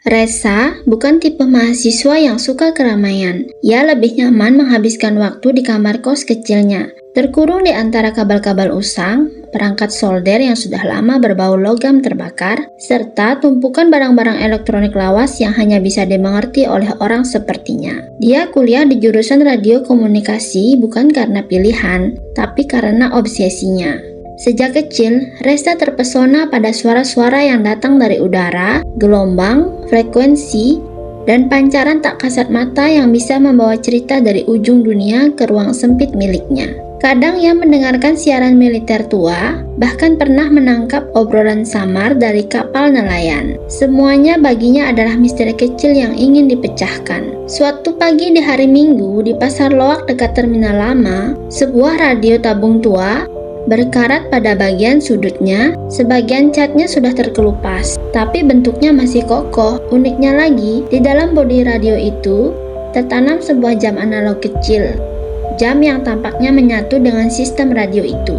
Resa bukan tipe mahasiswa yang suka keramaian. Ia lebih nyaman menghabiskan waktu di kamar kos kecilnya, terkurung di antara kabel-kabel usang, perangkat solder yang sudah lama berbau logam terbakar, serta tumpukan barang-barang elektronik lawas yang hanya bisa dimengerti oleh orang sepertinya. Dia kuliah di jurusan radio komunikasi bukan karena pilihan, tapi karena obsesinya. Sejak kecil, Resa terpesona pada suara-suara yang datang dari udara, gelombang, frekuensi, dan pancaran tak kasat mata yang bisa membawa cerita dari ujung dunia ke ruang sempit miliknya. Kadang ia mendengarkan siaran militer tua, bahkan pernah menangkap obrolan samar dari kapal nelayan. Semuanya baginya adalah misteri kecil yang ingin dipecahkan. Suatu pagi di hari Minggu di Pasar Loak dekat Terminal Lama, sebuah radio tabung tua berkarat pada bagian sudutnya, sebagian catnya sudah terkelupas, tapi bentuknya masih kokoh. Uniknya lagi, di dalam bodi radio itu tertanam sebuah jam analog kecil. Jam yang tampaknya menyatu dengan sistem radio itu,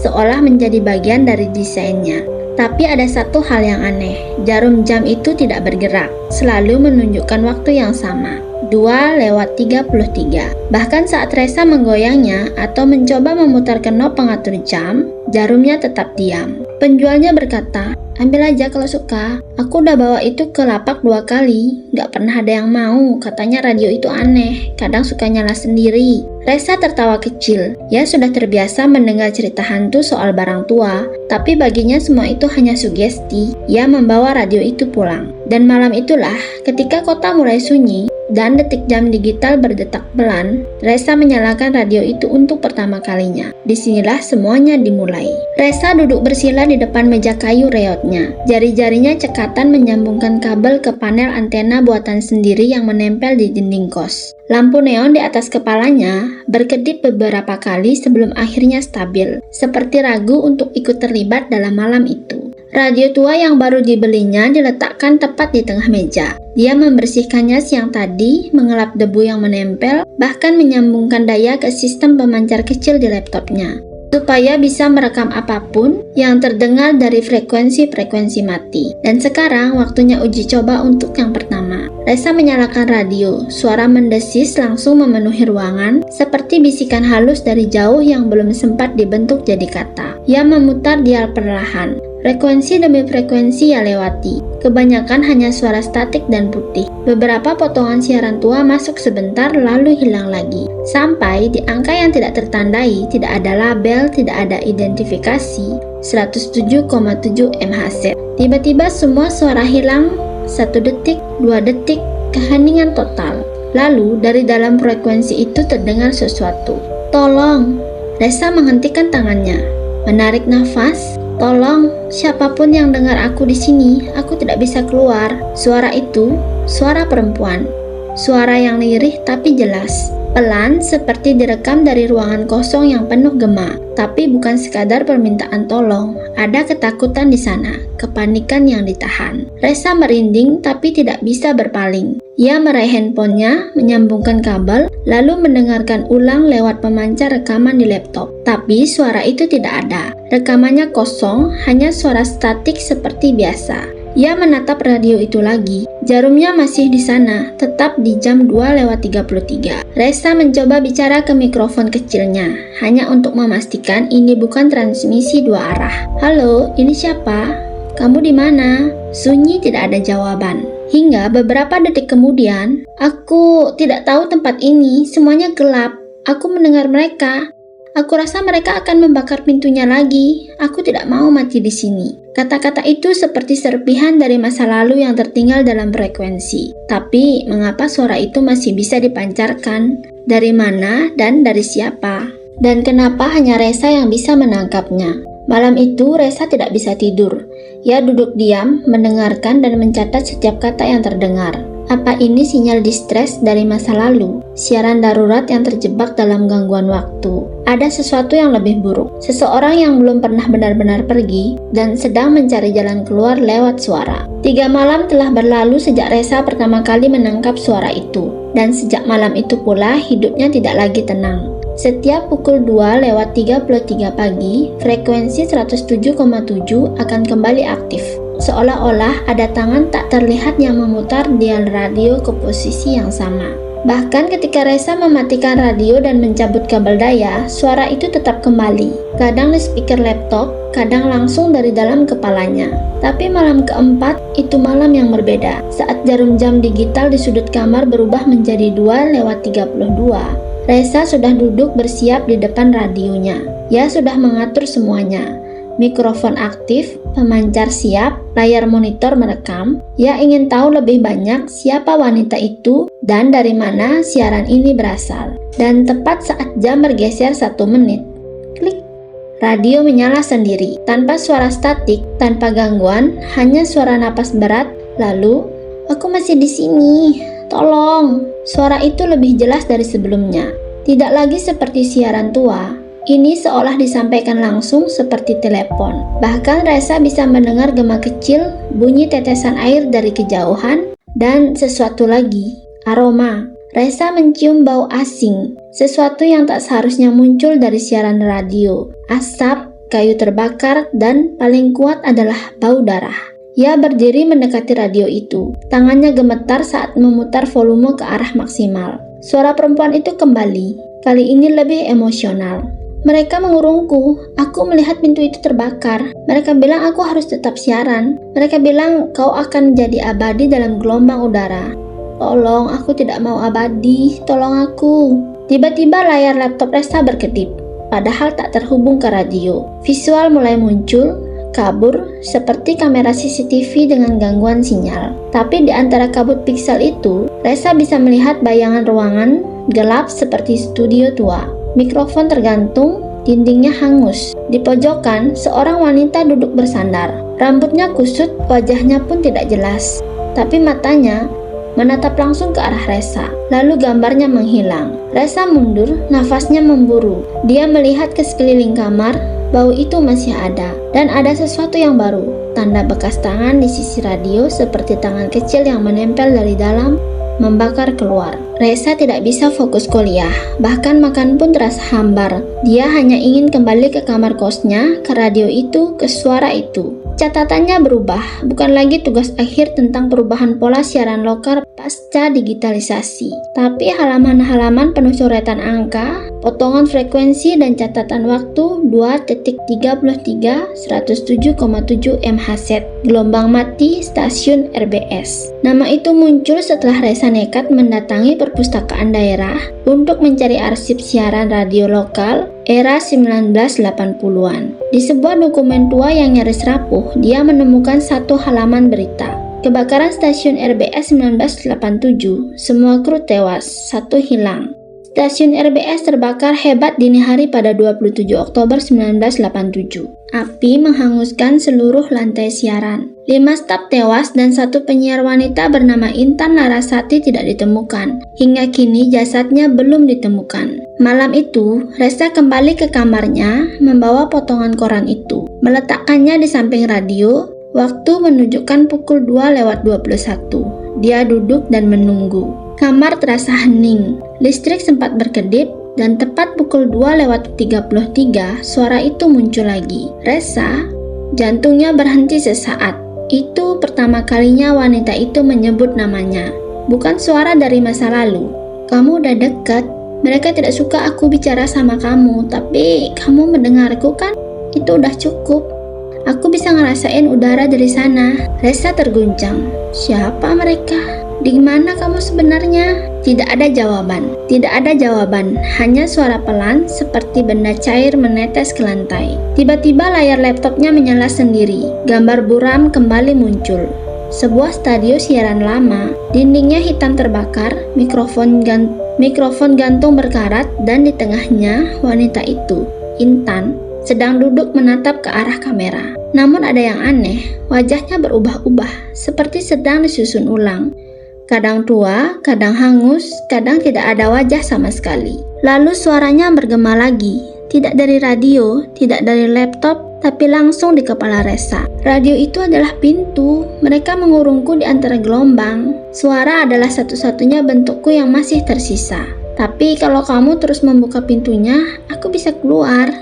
seolah menjadi bagian dari desainnya. Tapi ada satu hal yang aneh, jarum jam itu tidak bergerak, selalu menunjukkan waktu yang sama. 2:33. Bahkan saat Resa menggoyangnya atau mencoba memutar knob pengatur jam, jarumnya tetap diam. Penjualnya berkata, "Ambil aja kalau suka. Aku udah bawa itu ke lapak 2 kali. Gak pernah ada yang mau. Katanya radio itu aneh. Kadang suka nyala sendiri." Resa tertawa kecil. Ia sudah terbiasa mendengar cerita hantu soal barang tua, tapi baginya semua itu hanya sugesti. Ia membawa radio itu pulang. Dan malam itulah, ketika kota mulai sunyi dan detik jam digital berdetak pelan, Resa menyalakan radio itu untuk pertama kalinya. Disinilah semuanya dimulai. Resa duduk bersila di depan meja kayu reotnya. Jari-jarinya cekatan menyambungkan kabel ke panel antena buatan sendiri yang menempel di dinding kos. Lampu neon di atas kepalanya berkedip beberapa kali sebelum akhirnya stabil, seperti ragu untuk ikut terlibat dalam malam itu. Radio tua yang baru dibelinya diletakkan tepat di tengah meja. Dia membersihkannya siang tadi, mengelap debu yang menempel, bahkan menyambungkan daya ke sistem pemancar kecil di laptopnya, supaya bisa merekam apapun yang terdengar dari frekuensi-frekuensi mati. Dan sekarang waktunya uji coba untuk yang pertama. Resa menyalakan radio. Suara mendesis langsung memenuhi ruangan, seperti bisikan halus dari jauh yang belum sempat dibentuk jadi kata. Ia memutar dial perlahan. Frekuensi demi frekuensi ia lewati. Kebanyakan hanya suara statik dan putih. Beberapa potongan siaran tua masuk sebentar lalu hilang lagi. Sampai di angka yang tidak tertandai, tidak ada label, tidak ada identifikasi. 107,7 MHz. Tiba-tiba semua suara hilang. 1 detik, 2 detik, keheningan total. Lalu dari dalam frekuensi itu terdengar sesuatu. "Tolong!" Resa menghentikan tangannya, menarik nafas. "Tolong, siapapun yang dengar aku di sini, aku tidak bisa keluar." Suara itu, suara perempuan. Suara yang lirih tapi jelas. Pelan seperti direkam dari ruangan kosong yang penuh gema. Tapi bukan sekadar permintaan tolong. Ada ketakutan di sana, kepanikan yang ditahan. Resa merinding tapi tidak bisa berpaling. Ia meraih handphonenya, menyambungkan kabel, lalu mendengarkan ulang lewat pemancar rekaman di laptop. Tapi suara itu tidak ada. Rekamannya kosong, hanya suara statik seperti biasa. Ia menatap radio itu lagi. Jarumnya masih di sana, tetap di jam 2:33. Resa mencoba bicara ke mikrofon kecilnya, hanya untuk memastikan ini bukan transmisi 2 arah. "Halo, ini siapa? Kamu di mana?" Sunyi, tidak ada jawaban. Hingga beberapa detik kemudian, "Aku tidak tahu tempat ini, semuanya gelap. Aku mendengar mereka. Aku rasa mereka akan membakar pintunya lagi. Aku tidak mau mati di sini." Kata-kata itu seperti serpihan dari masa lalu yang tertinggal dalam frekuensi. Tapi, mengapa suara itu masih bisa dipancarkan? Dari mana dan dari siapa? Dan kenapa hanya Resa yang bisa menangkapnya? Malam itu, Resa tidak bisa tidur. Ia duduk diam, mendengarkan dan mencatat setiap kata yang terdengar. Apa ini sinyal distres dari masa lalu? Siaran darurat yang terjebak dalam gangguan waktu? Ada sesuatu yang lebih buruk. Seseorang yang belum pernah benar-benar pergi dan sedang mencari jalan keluar lewat suara. 3 malam telah berlalu sejak Resa pertama kali menangkap suara itu. Dan sejak malam itu pula hidupnya tidak lagi tenang. Setiap pukul 2:33 pagi, frekuensi 107,7 akan kembali aktif. seolah-olah ada tangan tak terlihat yang memutar dial radio ke posisi yang sama. Bahkan ketika Resa mematikan radio dan mencabut kabel daya, suara itu tetap kembali. Kadang di speaker laptop, kadang langsung dari dalam kepalanya. Tapi malam keempat, itu malam yang berbeda. Saat jarum jam digital di sudut kamar berubah menjadi 2:32, Resa sudah duduk bersiap di depan radionya. Ia sudah mengatur semuanya. Mikrofon aktif, pemancar siap, layar monitor merekam. Ia ingin tahu lebih banyak siapa wanita itu dan dari mana siaran ini berasal. Dan tepat saat jam bergeser 1 menit, klik, radio menyala sendiri, tanpa suara statik, tanpa gangguan, hanya suara napas berat. Lalu, "Aku masih di sini, tolong." Suara itu lebih jelas dari sebelumnya. Tidak lagi seperti siaran tua. Ini seolah disampaikan langsung seperti telepon. Bahkan Resa bisa mendengar gema kecil, bunyi tetesan air dari kejauhan, dan sesuatu lagi, aroma. Resa mencium bau asing, sesuatu yang tak seharusnya muncul dari siaran radio. Asap, kayu terbakar, dan paling kuat adalah bau darah. Ia berdiri mendekati radio itu. Tangannya gemetar saat memutar volume ke arah maksimal. Suara perempuan itu kembali, kali ini lebih emosional. "Mereka mengurungku. Aku melihat pintu itu terbakar. Mereka bilang aku harus tetap siaran. Mereka bilang kau akan jadi abadi dalam gelombang udara. Tolong, aku tidak mau abadi. Tolong aku." Tiba-tiba layar laptop Resa berkedip, padahal tak terhubung ke radio. Visual mulai muncul, kabur, seperti kamera CCTV dengan gangguan sinyal. Tapi di antara kabut piksel itu, Resa bisa melihat bayangan ruangan gelap seperti studio tua. Mikrofon tergantung, dindingnya hangus. Di pojokan, seorang wanita duduk bersandar. Rambutnya kusut, wajahnya pun tidak jelas. Tapi matanya menatap langsung ke arah Resa. Lalu gambarnya menghilang. Resa mundur, nafasnya memburu. Dia melihat ke sekeliling kamar, bau itu masih ada. Dan ada sesuatu yang baru. Tanda bekas tangan di sisi radio seperti tangan kecil yang menempel dari dalam, membakar keluar. Resa tidak bisa fokus kuliah, bahkan makan pun terasa hambar. Dia hanya ingin kembali ke kamar kosnya, ke radio itu, ke suara itu. Catatannya berubah, bukan lagi tugas akhir tentang perubahan pola siaran lokal pasca digitalisasi, tapi halaman-halaman penuh coretan angka, potongan frekuensi dan catatan waktu 2.33 107,7 MHz, gelombang mati stasiun RBS. Nama itu muncul setelah Resa nekat mendatangi perpustakaan daerah untuk mencari arsip siaran radio lokal era 1980-an. Di sebuah dokumen tua yang nyaris rapuh, dia menemukan satu halaman berita. Kebakaran stasiun RBS 1987, semua kru tewas, satu hilang. Stasiun RBS terbakar hebat dini hari pada 27 Oktober 1987. Api menghanguskan seluruh lantai siaran. 5 staf tewas dan satu penyiar wanita bernama Intan Narasati tidak ditemukan. Hingga kini jasadnya belum ditemukan. Malam itu, Resa kembali ke kamarnya membawa potongan koran itu. Meletakkannya di samping radio, waktu menunjukkan pukul 2:21. Dia duduk dan menunggu. Kamar terasa hening. Listrik sempat berkedip, dan tepat pukul 2:33 suara itu muncul lagi. Resa, jantungnya berhenti sesaat. Itu pertama kalinya wanita itu menyebut namanya. Bukan suara dari masa lalu. "Kamu udah dekat. Mereka tidak suka aku bicara sama kamu, tapi kamu mendengarku kan? Itu udah cukup. Aku bisa ngerasain udara dari sana." Resa terguncang. Siapa mereka? Di mana kamu sebenarnya? Tidak ada jawaban. Tidak ada jawaban. Hanya suara pelan seperti benda cair menetes ke lantai. Tiba-tiba layar laptopnya menyala sendiri. Gambar buram kembali muncul. Sebuah studio siaran lama. Dindingnya hitam terbakar. Mikrofon gantung berkarat, dan di tengahnya wanita itu, Intan, sedang duduk menatap ke arah kamera. Namun ada yang aneh. Wajahnya berubah-ubah, seperti sedang disusun ulang. Kadang tua, kadang hangus, kadang tidak ada wajah sama sekali. Lalu suaranya bergema lagi, tidak dari radio, tidak dari laptop, tapi langsung di kepala Resa. Radio itu adalah pintu, mereka mengurungku di antara gelombang. Suara adalah satu-satunya bentukku yang masih tersisa. Tapi kalau kamu terus membuka pintunya, aku bisa keluar.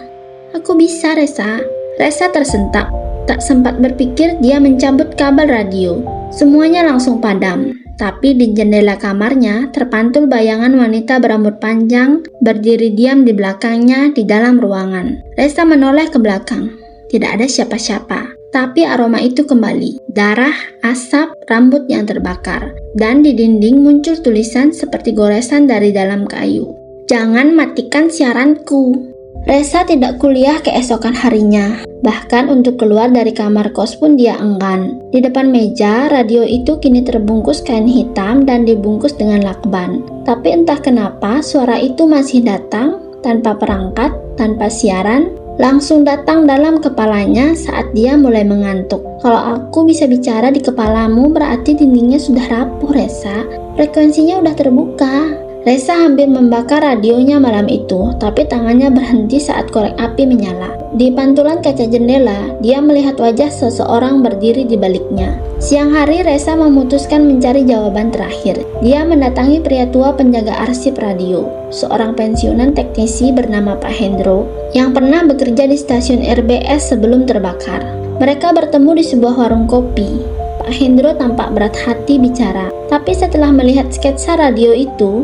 Aku bisa, Resa. Resa tersentak. Tak sempat berpikir, dia mencabut kabel radio. Semuanya langsung padam. Tapi di jendela kamarnya terpantul bayangan wanita berambut panjang berdiri diam di belakangnya di dalam ruangan. Resa menoleh ke belakang. Tidak ada siapa-siapa. Tapi aroma itu kembali. Darah, asap, rambut yang terbakar. Dan di dinding muncul tulisan seperti goresan dari dalam kayu. "Jangan matikan siaranku." Resa tidak kuliah keesokan harinya. Bahkan untuk keluar dari kamar kos pun dia enggan. Di depan meja, radio itu kini terbungkus kain hitam dan dibungkus dengan lakban. Tapi entah kenapa suara itu masih datang, tanpa perangkat, tanpa siaran, langsung datang dalam kepalanya saat dia mulai mengantuk. Kalau aku bisa bicara di kepalamu, berarti dindingnya sudah rapuh, Resa. Frekuensinya udah terbuka. Resa hampir membakar radionya malam itu, tapi tangannya berhenti saat korek api menyala. Di pantulan kaca jendela, dia melihat wajah seseorang berdiri di baliknya. Siang hari, Resa memutuskan mencari jawaban terakhir. Dia mendatangi pria tua penjaga arsip radio, seorang pensiunan teknisi bernama Pak Hendro, yang pernah bekerja di stasiun RBS sebelum terbakar. Mereka bertemu di sebuah warung kopi. Pak Hendro tampak berat hati bicara, tapi setelah melihat sketsa radio itu,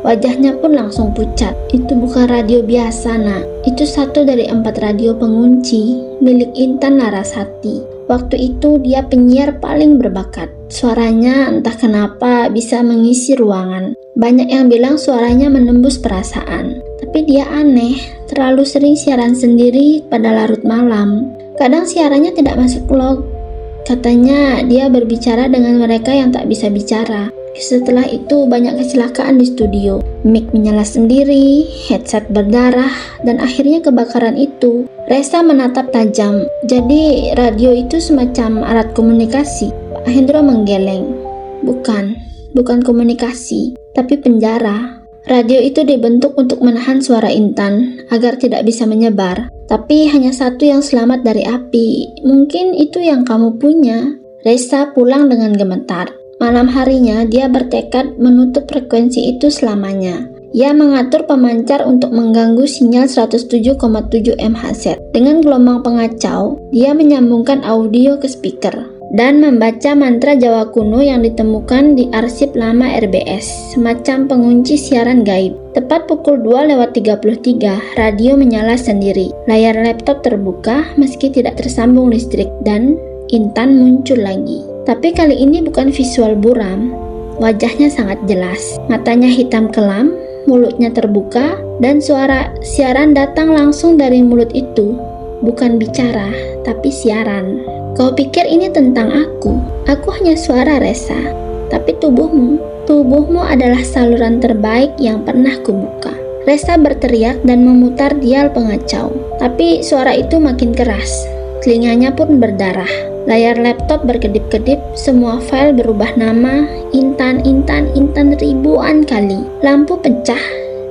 wajahnya pun langsung pucat. "Itu bukan radio biasa, nak. Itu satu dari 4 radio pengunci milik Intan Larasati. Waktu itu dia penyiar paling berbakat. Suaranya entah kenapa bisa mengisi ruangan. Banyak yang bilang suaranya menembus perasaan. Tapi dia aneh, terlalu sering siaran sendiri pada larut malam. Kadang siarannya tidak masuk log. Katanya dia berbicara dengan mereka yang tak bisa bicara. Setelah itu banyak kecelakaan di studio. Mic menyala sendiri, headset berdarah, dan akhirnya kebakaran itu." Resa menatap tajam. "Jadi radio itu semacam alat komunikasi?" Pak Hendro menggeleng. Bukan komunikasi, tapi penjara. Radio itu dibentuk untuk menahan suara Intan agar tidak bisa menyebar. Tapi hanya satu yang selamat dari api. Mungkin itu yang kamu punya. Resa pulang dengan gemetar. Malam harinya, dia bertekad menutup frekuensi itu selamanya. Ia mengatur pemancar untuk mengganggu sinyal 107,7 MHz. Dengan gelombang pengacau, dia menyambungkan audio ke speaker dan membaca mantra Jawa kuno yang ditemukan di arsip lama RBS, semacam pengunci siaran gaib. Tepat pukul 2:33, radio menyala sendiri. Layar laptop terbuka meski tidak tersambung listrik dan Intan muncul lagi. Tapi kali ini bukan visual buram. Wajahnya sangat jelas. Matanya hitam kelam, mulutnya terbuka, dan suara siaran datang langsung dari mulut itu. Bukan bicara, tapi siaran. "Kau pikir ini tentang aku? Aku hanya suara, Resa. Tapi tubuhmu adalah saluran terbaik yang pernah kubuka." Resa berteriak dan memutar dial pengacau. Tapi suara itu makin keras. Telinganya pun berdarah. Layar laptop berkedip-kedip, semua file berubah nama, Intan ribuan kali. Lampu pecah,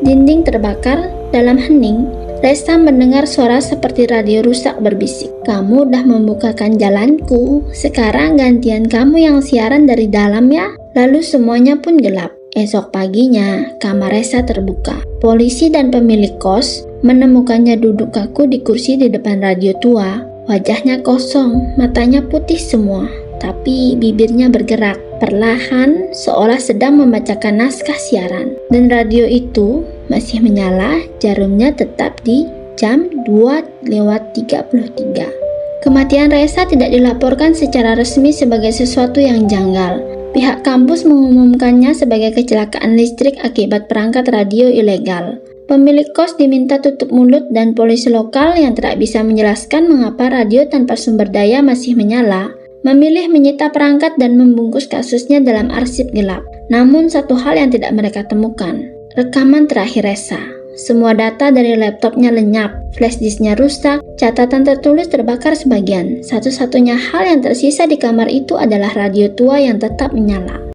dinding terbakar. Dalam hening, Resa mendengar suara seperti radio rusak berbisik. "Kamu udah membukakan jalanku, sekarang gantian kamu yang siaran dari dalam ya." Lalu semuanya pun gelap. Esok paginya, kamar Resa terbuka. Polisi dan pemilik kos menemukannya duduk kaku di kursi di depan radio tua. Wajahnya kosong, matanya putih semua, tapi bibirnya bergerak perlahan seolah sedang membacakan naskah siaran. Dan radio itu masih menyala, jarumnya tetap di jam 2:33. Kematian Resa tidak dilaporkan secara resmi sebagai sesuatu yang janggal. Pihak kampus mengumumkannya sebagai kecelakaan listrik akibat perangkat radio ilegal. Pemilik kos diminta tutup mulut dan polisi lokal yang tidak bisa menjelaskan mengapa radio tanpa sumber daya masih menyala, memilih menyita perangkat dan membungkus kasusnya dalam arsip gelap. Namun satu hal yang tidak mereka temukan, rekaman terakhir Resa. Semua data dari laptopnya lenyap, flash disknya rusak, catatan tertulis terbakar sebagian. Satu-satunya hal yang tersisa di kamar itu adalah radio tua yang tetap menyala.